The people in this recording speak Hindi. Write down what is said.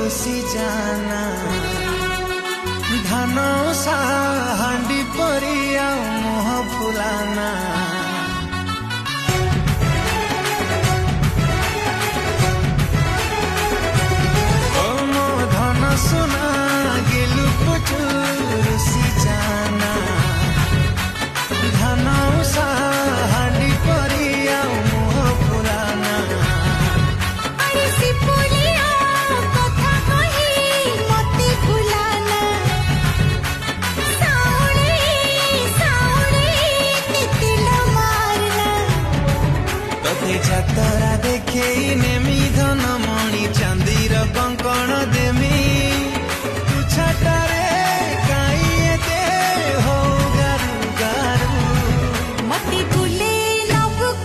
रुसी जाना धान सा हांडी परिया मुह फुलाना सुना गेलु पुचु रुसी जाना धान सा हांडी परिया मुह फुलाना कथा कही मते फुलाना साउली तितिल मारना तते जातरा देखे नेमी धन मणि चांदीर कंकण देमी